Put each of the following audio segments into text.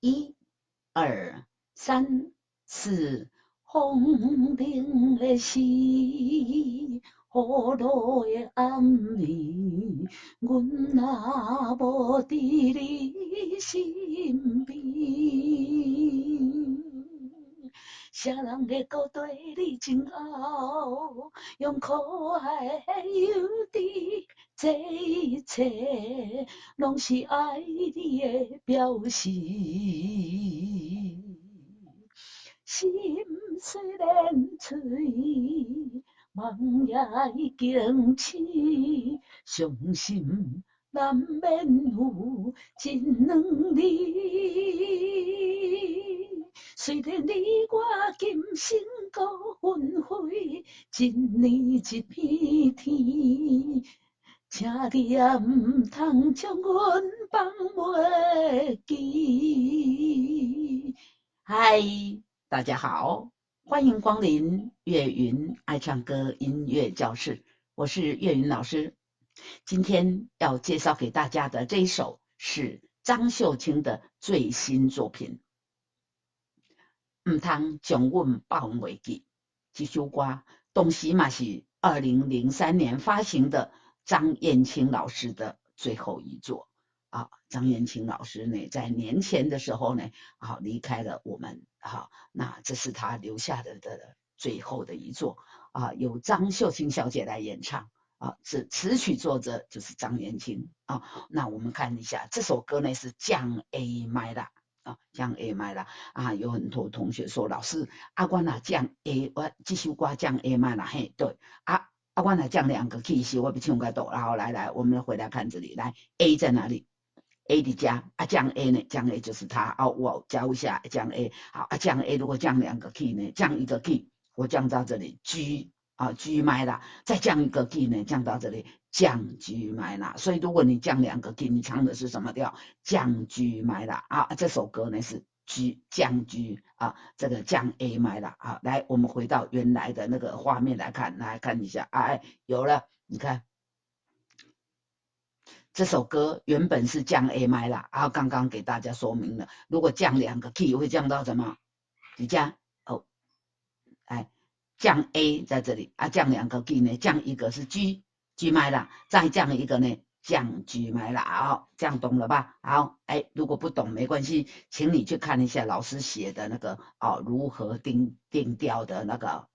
一、二、三、四，风铃的时，雨落的暗暝，阮若无伫你身边，谁人会搁对你真好？用可爱的忧郁，这一切拢是爱你的表示。心虽然碎，梦也已经醒，相信难免有一两日。虽然你我今生各分开，一年一片天，请你也唔通将阮放袂记。嗨，大家好，欢迎光临岳云爱唱歌音乐教室，我是岳云老师。今天要介绍给大家的这一首是张秀清的最新作品《唔通将阮放袂记》。这首歌同时嘛是2003年发行的张燕青老师的最后一作。张燕青老师呢，在年前的时候呢，离开了我们。那这是他留下的最后的一作。由张秀清小姐来演唱。是词曲作者就是张燕青。那我们看一下这首歌呢是降 A 麦啦。降 A 麦啦。有很多同学说老师我哪降 A， 我这首歌降 A 麦啦。嘿，对。我哪降2个 key 是我不唱个哆。然后来我们回来看这里。来 A 在哪里？A 的加降 A 呢？降 A 就是它。我加一下降 A。好，降 A 如果降2个 key 呢？降1个 key， 我降到这里 G。G 麦啦，再降1个 key 呢，降到这里降 G 麦啦。所以如果你降2个 key， 你唱的是什么调？降 G 麦啦。这首歌呢是 G 降 G 这个降 A 麦啦。来，我们回到原来的那个画面来看一下。有了，你看。这首歌原本是降 A 麦啦，刚刚给大家说明了，如果降2个 key 会降到什么？你加降 A 在这里降2个 key 呢？降1个是 G 麦啦，再降1个呢？降 G 麦啦。这样懂了吧？好，如果不懂没关系，请你去看一下老师写的那个如何定调的那个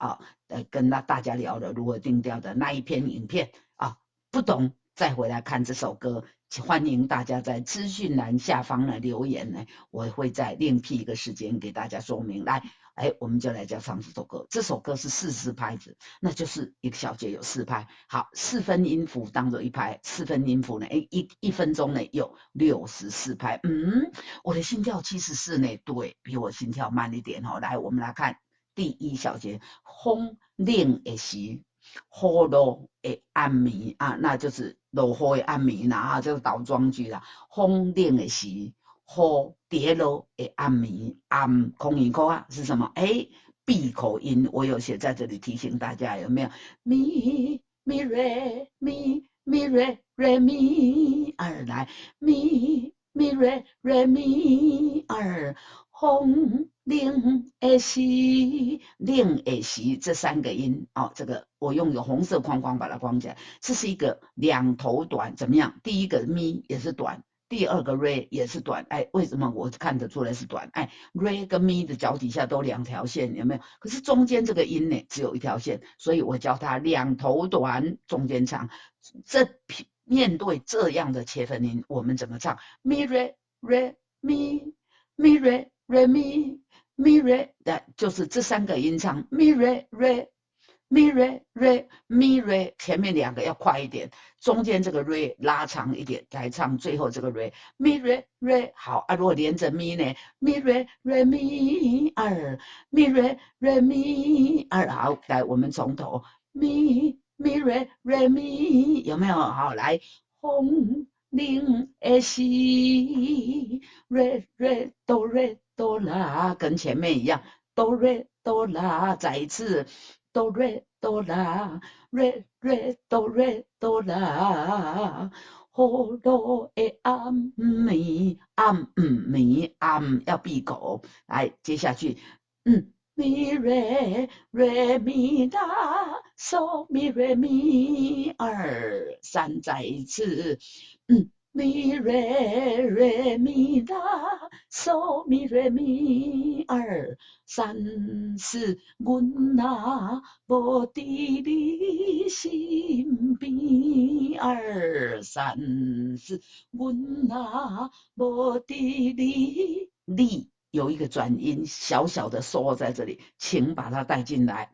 跟大家聊的如何定调的那一篇影片不懂再回来看这首歌。欢迎大家在资讯栏下方的留言呢，我会再另辟一个时间给大家说明。来，我们就来教唱这首歌。这首歌是40拍子，那就是一个小节有4拍。好，4分音符当做1拍，4分音符呢，1分钟呢有64拍。我的心跳74呢，对比我心跳慢一点。来，我们来看第1小节，风冷的时，雨落的暗暝那就是落雨的暗暝啦。这个倒装句啦。风冷的时，雨跌落的暗暝。空音口是什么？闭口音，我有写在这里提醒大家，有没有？咪咪瑞咪咪瑞瑞咪二，来咪咪瑞瑞咪二。风冷的时，冷的时这3个音这个我用有红色框框把它框起来。这是一个2头短，怎么样？第一个咪也是短，第2个 re 也是短。为什么我看得出来是短？re 跟咪的脚底下都2条线，有没有？可是中间这个音呢只有1条线，所以我教它2头短，中间长。面对这样的切分音，我们怎么唱？咪 re re mi mi re re mi mi re， 就是这3个音唱 mi re re mi re re mi re， 前面2个要快一点，中间这个 re 拉长一点，来唱最后这个 re mi re re。 好如果连着咪呢？ mi re re mi 二 mi re re mi 二。好，来我们从头 mi mi re re mi， 有没有？好，来风冷的时 re re do re do la， 跟前面一样 do re do la， 再一次 do re do la re re do re do la。哆罗诶阿咪要闭口。来，接下去，咪瑞瑞咪拉嗦咪瑞咪二三，再一次，咪瑞瑞咪拉嗦咪瑞咪二三四，阮若无伫你身边二三四，阮若无伫你有一个转音，小小的缩在这里，请把它带进来。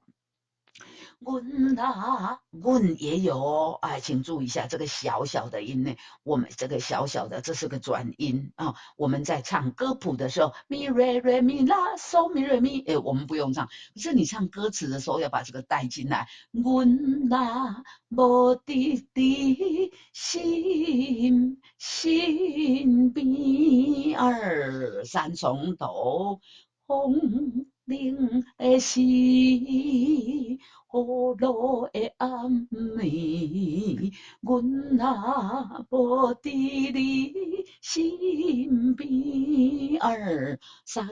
阮也有哦，哎，请注意一下这个小小的音呢，我们这个小小的，这是个转音啊。我们在唱歌谱的时候，咪瑞瑞咪拉嗦咪瑞咪，哎，我们不用唱，可是你唱歌词的时候要把这个带进来。阮若无伫你身边二三，从头风铃的时。呼罗的暗暝，阮若无伫你身边二三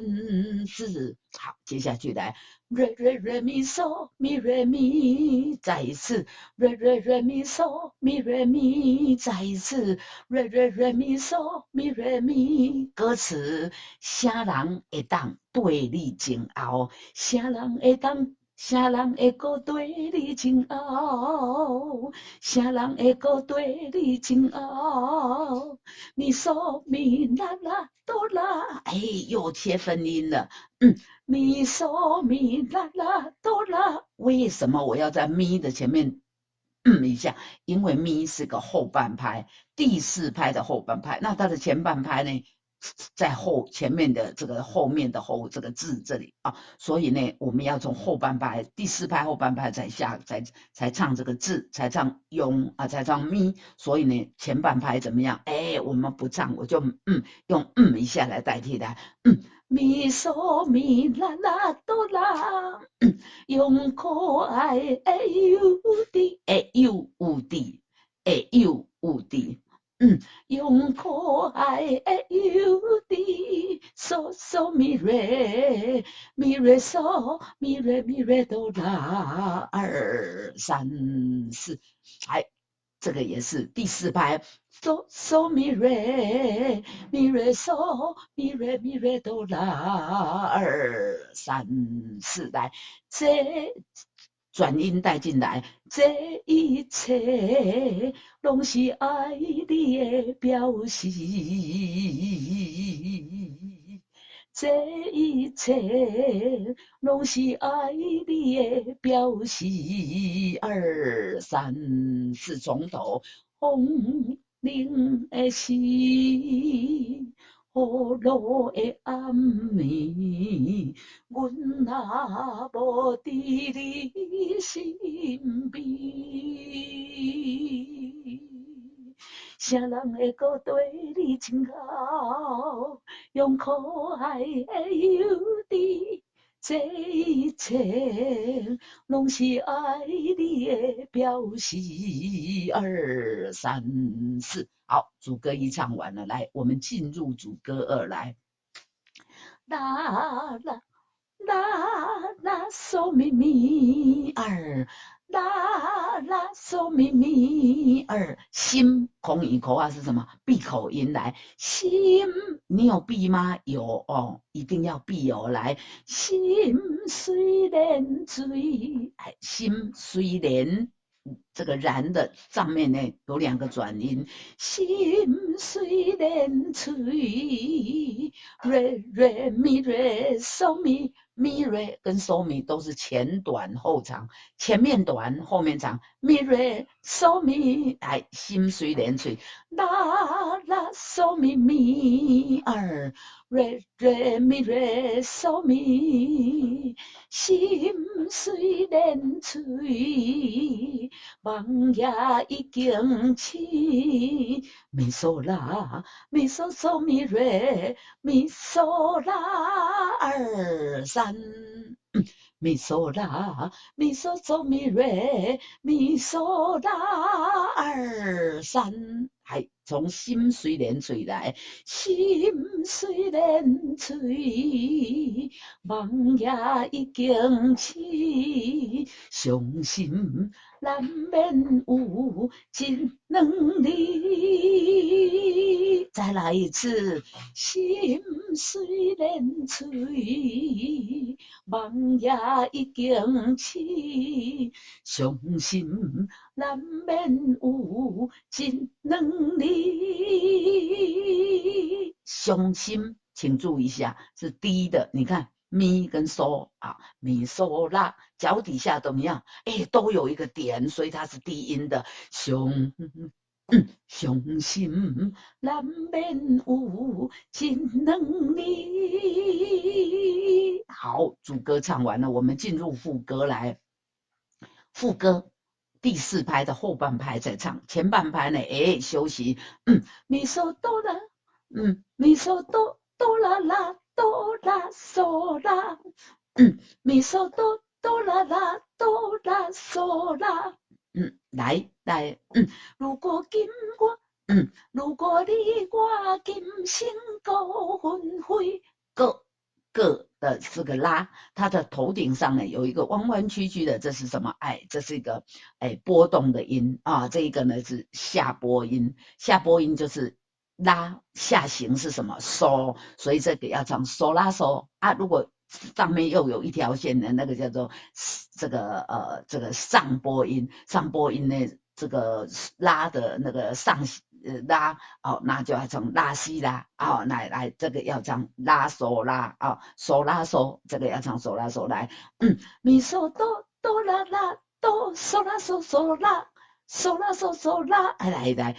四，好，接下去来瑞瑞瑞咪嗦咪瑞咪，再一次瑞瑞瑞咪嗦咪瑞咪，再一次瑞瑞瑞咪嗦咪瑞咪。歌词：啥人会当对你前后？啥人会当？啥人会搁对你前后？啥人会搁对你前后？咪嗦咪啦啦哆啦，哎，又切分音了。咪嗦咪啦啦哆啦，为什么我要在咪的前面一下？因为咪是个后半拍，第四拍的后半拍，那它的前半拍呢？在前面的这个后面的后这个字这里啊，所以呢，我们要从后半拍第四拍后半拍才唱这个字，才唱用啊，才唱咪，所以呢，前半拍怎么样？哎，我们不唱，我就用一下来代替它，咪嗦咪啦啦哆啦，用可爱的有的有的。用可爱的有的嗦嗦咪瑞咪瑞嗦咪瑞咪瑞哆啦二三四，哎，这个也是第四拍，嗦嗦咪瑞咪瑞嗦咪瑞咪瑞哆啦二三四，来，这转音带进来，这一切拢是爱你的表示，这一切拢是爱你的表示。二三四，从头，风铃的时，呼罗的暗暝，阮若无伫你身边，啥人会搁对你前后？用可爱的有的，这一切拢是爱你的表示。二三四，好，主歌一唱完了，来，我们进入主歌二来。啦啦啦啦嗦咪咪二，啦啦嗦咪咪二，心空音口啊是什么？闭口音来，心，你有闭吗？有哦，一定要闭哦。来，心虽然醉，哎，心虽然。这个然的上面呢有两个转音，心虽然醉，瑞瑞咪瑞嗦咪咪瑞跟嗦咪都是前短后长，前面短后面长，咪瑞嗦咪，哎，心虽然醉，啦啦嗦咪咪二，瑞瑞咪瑞嗦咪，心虽然醉。梦也已经醒，咪嗦啦，咪嗦嗦咪瑞，咪嗦啦二三，咪嗦啦，咪嗦嗦咪瑞，咪嗦啦二三。还从心随连嘴来，心随连嘴，梦也已经起，相信难免有真能力。再来一次，心随连嘴，梦也已经起，相信难免有真能力。相信，请注意一下，是低的，你看咪跟嗦啊，咪嗦啦，脚底下怎么样？哎，都有一个点，所以它是低音的。相信难免有真能力。好，主歌唱完了，我们进入副歌来。副歌第4拍的后半拍在唱，前半拍呢，休息。咪嗦哆啦，咪嗦哆哆啦啦哆啦嗦啦，咪嗦哆哆啦啦哆啦嗦啦。来，如果今我，如果你我今生够分开，个的这个拉，它的头顶上呢有一个弯弯曲曲的，这是什么？这是一个波动的音啊。这一个呢是下拨音，下拨音就是拉下行是什么？嗦，所以这个要唱嗦拉嗦啊。如果上面又有一条线的那个叫做这个上拨音，上拨音呢这个拉的那个上拉那就要从拉西拉来这个要唱拉嗦拉嗦拉嗦，这个要唱嗦拉嗦来，咪嗦哆哆啦啦哆嗦拉嗦嗦拉。嗦啦嗦嗦啦，来，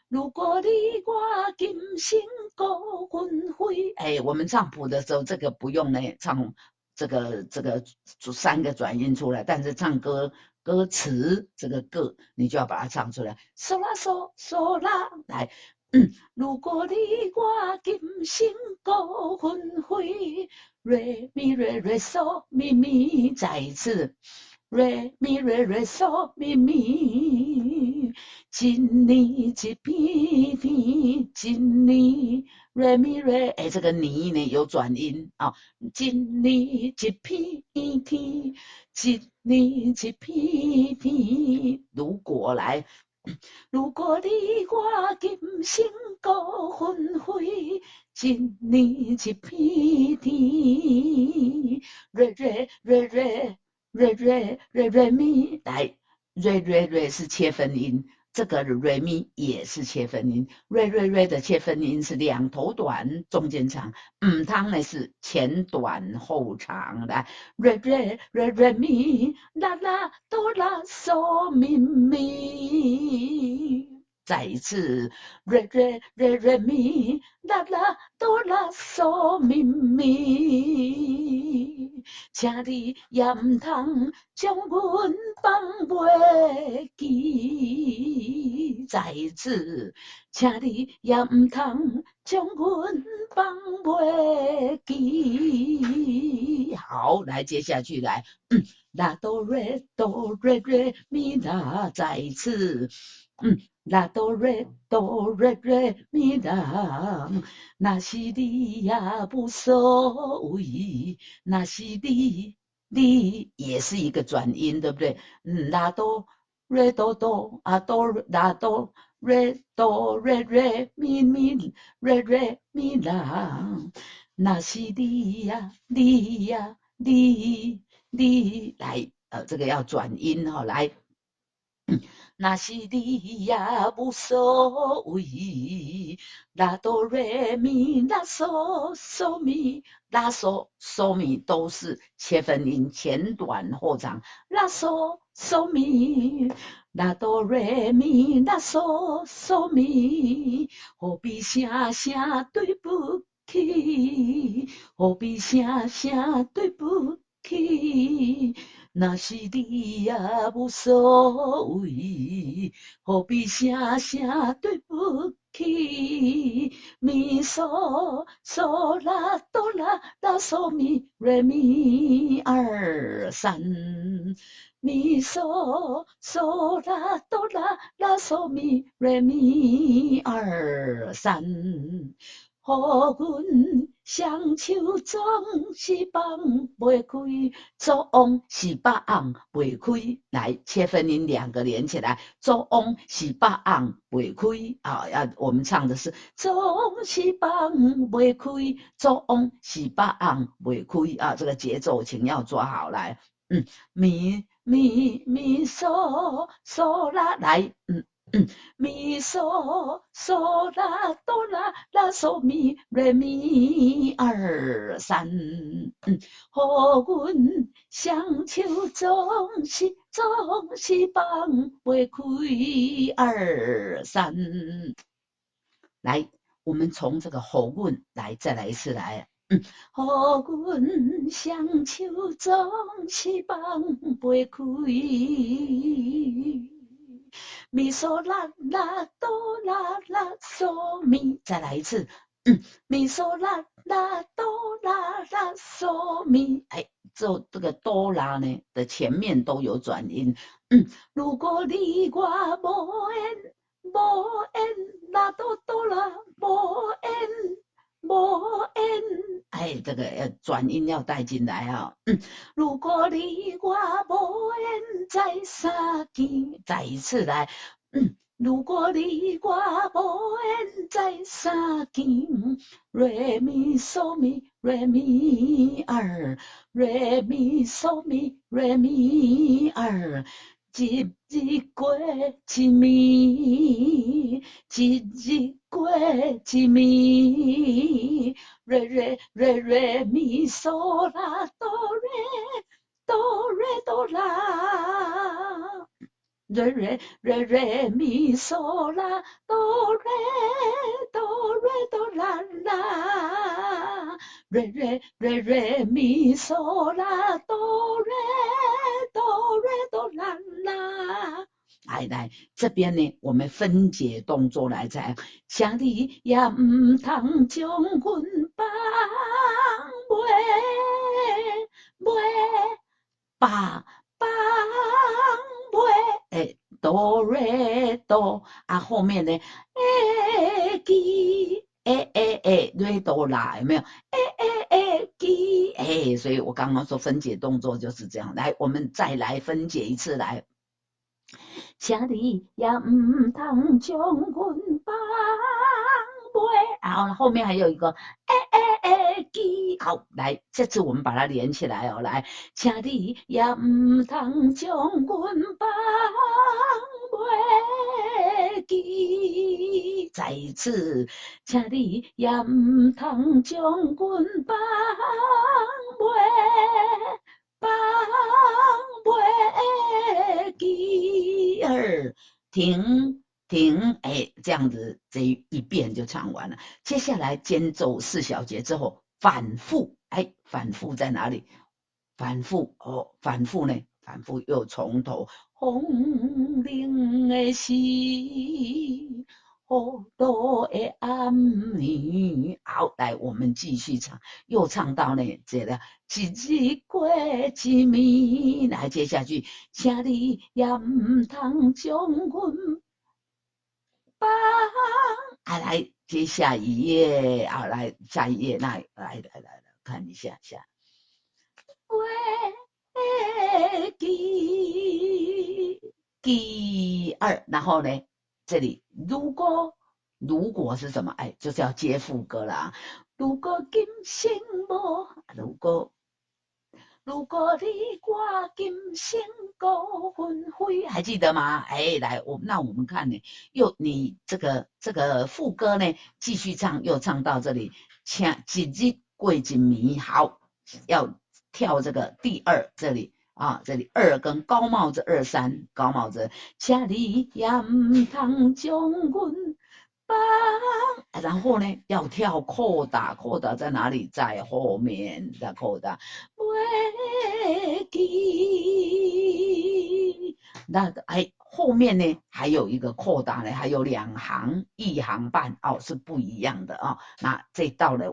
如果你我今生够分开，我们唱谱的时候，这个不用呢，唱这个3个转音出来，但是唱歌词这个个，你就要把它唱出来，嗦啦嗦嗦啦，来，如果你我今生够分开，瑞咪瑞瑞嗦咪咪，再一次。瑞咪瑞瑞嗦咪咪，一年一片片，一年瑞咪瑞，这个你呢有转音啊，一年一片片，一年一片片。如果来，如果你我今生够分开，一年一片片，瑞瑞瑞瑞。瑞咪来，瑞是切分音，这个瑞咪也是切分音，瑞的切分音是2头短中间长，汤呢是前短后长的，瑞咪啦啦哆啦嗦咪咪。再一次，瑞咪啦啦哆啦嗦咪咪，请你也唔通将阮放袂记。再一次，请你也唔通将阮放袂记。好，来接下去来，啦哆瑞咪啦，再一次。啦哆瑞咪啦，那是你也无所谓，那是你也是一个转音，对不对？啦哆瑞哆哆哆啦哆瑞哆瑞咪啦，那是你呀来这个要转音来。那是你也无所谓，拉哆瑞咪拉嗦咪拉嗦咪都是切分音，前短后长，拉嗦咪，拉哆瑞咪拉嗦咪，何必声声对不起，何必声声对不起。那是你也无所谓，何必声声对不起咪嗦嗦啦哆啦啦嗦咪瑞咪二三，咪嗦嗦啦哆啦啦嗦咪瑞咪二三。予阮双手总是放袂开，作翁是把昂袂开。来，切分音两个连起来，作翁是把昂袂开啊！我们唱的是总是放袂开，作翁是把昂袂开啊！这个节奏请要抓好来，咪咪咪嗦嗦啦，来，咪嗦嗦啦哆啦啦嗦咪瑞咪二三，予阮双手总是放袂开二三。来，我们从这个予阮来再来一次来，予阮双手总是放袂开。咪嗦啦啦哆啦啦嗦咪，再来一次，咪嗦啦啦哆啦啦嗦咪，哎，这个哆啦呢的前面都有转音，如果你我无缘，啦哆哆啦无缘，哎，这个转音要带进来啊，如果你我无缘在相见，再一次来，如果你我无缘在相见，瑞咪嗦咪瑞咪二，瑞咪嗦咪瑞咪二。一日过一暝，一日过一暝，瑞咪嗦啦哆啦，瑞咪嗦啦哆啦啦，瑞咪嗦啦哆啦啦。来，这边呢，我们分解动作来猜，请你也唔通将阮放把哆瑞哆啊，后面呢，基瑞哆啦，有没有？基所以我刚刚说分解动作就是这样。来，我们再来分解一次来。请你也唔通将阮放袂，然后后面还有一个记，好，来，这次我们把它连起来哦，来，请你也唔通将阮放袂记，再一次，请你也唔通将阮放袂记儿，停，哎，这样子这一遍就唱完了。接下来间奏4小节之后反复，哎，反复在哪里？反复哦，反复呢？反复又从头。风铃的时，好多的暗暝。好，来我们继续唱，又唱到呢这个一日过一暝。来，接下去，请你也唔通将阮放。来，接下一页啊，来下一页，来看一下。第二，然后呢，这里如果是什么？哎，就是要接副歌了啊。如果今生无，如果你我今生够分开，还记得吗？哎，来，那我们看呢，你这个副歌呢，继续唱，又唱到这里，一日过一暝，好，要跳这个第二这里。这里二跟高帽子2、3，高帽子，请你也唔通将阮放，然后呢要跳扣打在哪里？在后面的扣打，袂记，那后面呢还有一个扩大呢，还有2行1行半哦，是不一样的哦。那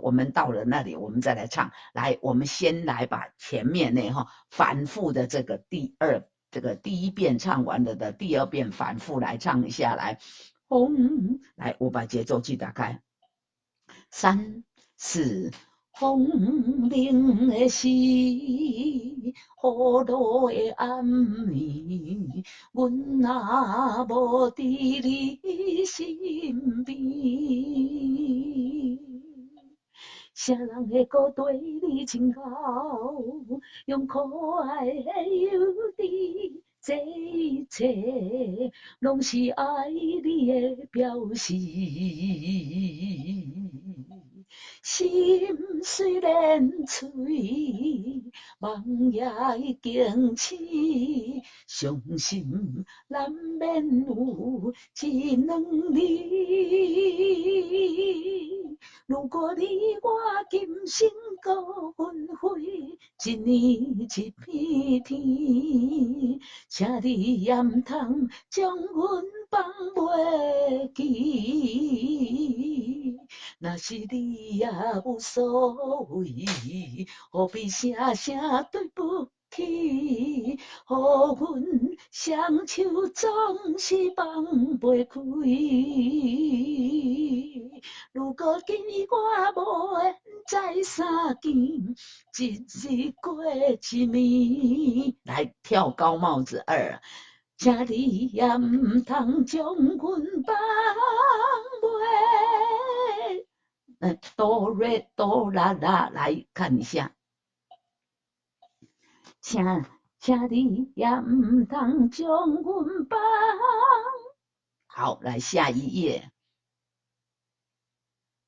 我们到了那里，我们再来唱。来，我们先来把前面呢反复的这个第一遍唱完了的第2遍反复来唱一下来。来，我把节奏器打开，3、4。风铃的时，雨露的暗暝，阮若无伫你身边，啥人会搁对你真好？用可爱的幼稚，这一切拢是爱你的表示。心虽然碎，梦也已经醒，相信难免有一两日。如果你我今生搁分开，一年一片天，请你也毋通将阮放袂记。若是你也无所谓，何必声声对不起？予阮双手总是放袂开。如果今日我无缘再相见，一日过一暝。来跳高帽子2，请你也毋通将阮放袂。哆瑞哆啦啦，来看一下，请你也毋通将阮放。好，来下一页。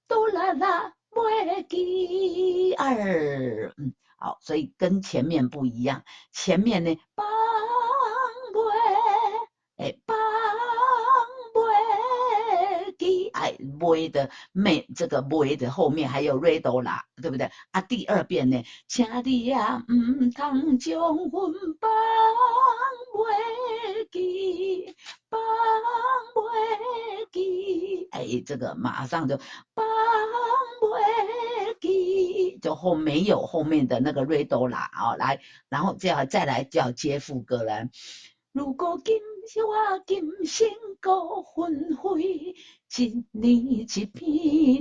哆啦啦袂记2，好，所以跟前面不一样，前面呢放袂，放袂记，袂的这个袂的后面还有瑞哆啦，对不对啊？第2遍呢，请你也毋通将阮放袂记，放袂记，这个马上就放袂记，就没有后面的那个瑞哆啦啊，来，然后再来就要接副歌了。如果我今生搁分开，一年一片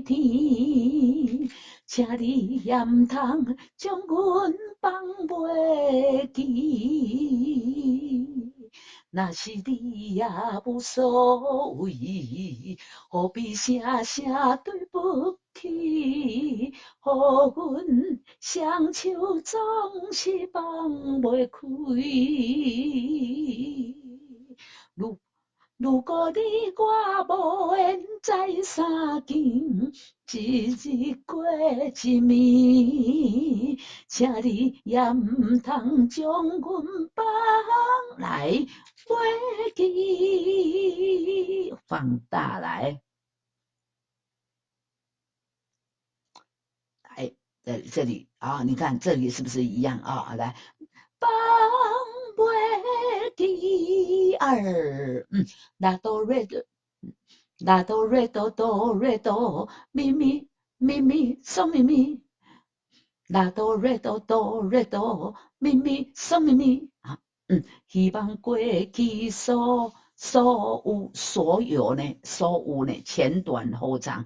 天，请你也毋通将阮放袂记。若是你也无所谓，何必声声对不起？予阮双手总是放袂开。如果你我无缘再相见，一日过一暝，请你也毋通将阮放来袂记。放大来，在这里啊，你看这里是不是一样啊？来，放袂记2，拉哆瑞哆，拉哆瑞哆哆瑞哆，咪咪咪咪嗦咪咪，拉哆瑞哆哆瑞哆，咪咪嗦咪咪啊，希望过去所有呢，前短后长。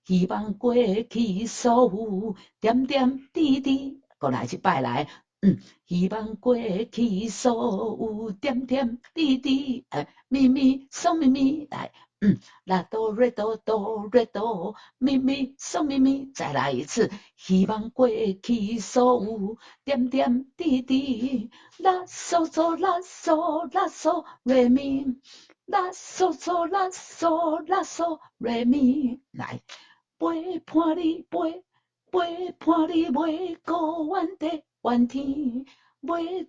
希望过去所有点点滴滴，过来一摆来。希望过去所有点点滴滴，咪咪嗦咪咪来。拉哆瑞哆哆瑞哆，咪咪嗦咪咪，再来一次。希望过去所有点点滴滴，拉嗦嗦拉嗦拉嗦瑞咪，拉嗦嗦拉嗦拉嗦瑞咪，来。陪伴你陪伴你袂过远地远天，陪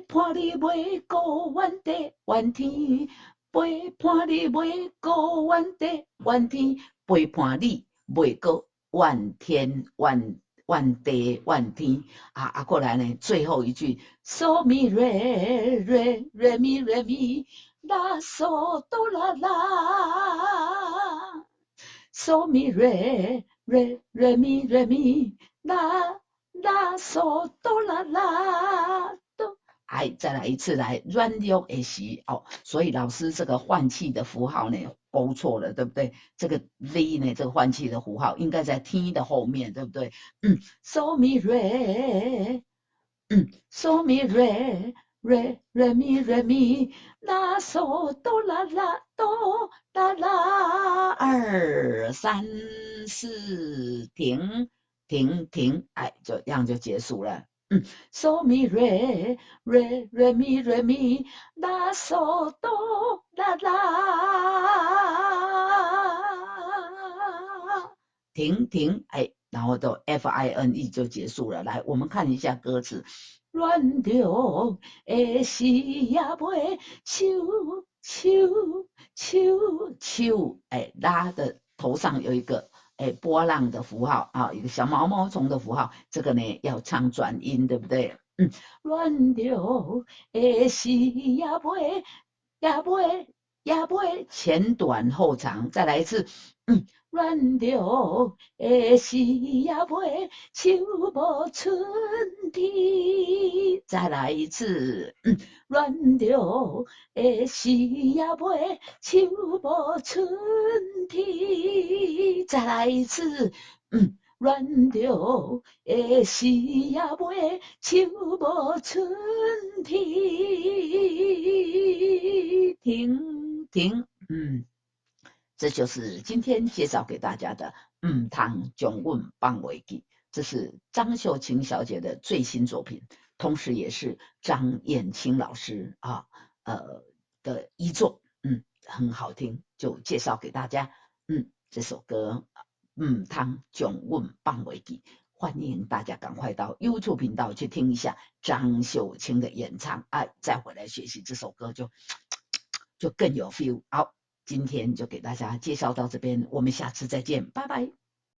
伴你袂过远地远天，陪伴你袂过远地远天，陪伴你袂过远天远万地万天过来呢，最后一句 so mi re re re mi re mi la so do la la so mi re re re mi re mi la la so do la la do。再来一次来软弱的时所以老师这个换气的符号呢勾错了，对不对？这个 V 呢，这个换气的符号应该在 T 的后面，对不对？so mi re so mi re re re mi re mi la so do la la do la la 2、3、4停停停，就这样就结束了。so mi re re re mi re mi la so do la la 停停，然后都 FINE 就结束了。来，我们看一下歌词。软弱的时也袂手手手手，拉的头上有一个波浪的符号一个小毛毛虫的符号，这个呢要唱转音，对不对？软弱的时也袂前短后长，再来一次。软弱的时也袂手无寸铁，再来一次。软弱的时也袂手无寸铁，再来一次。软弱的时也袂手无寸铁，停停。这就是今天介绍给大家的汤中文放袂记，这是张秀琴小姐的最新作品，同时也是张燕青老师的遗作，很好听，就介绍给大家。这首歌汤中文放袂记，欢迎大家赶快到 YouTube 频道去听一下张秀清的演唱，再回来学习这首歌就更有 feel。好。今天就给大家介绍到这边，我们下次再见，拜拜。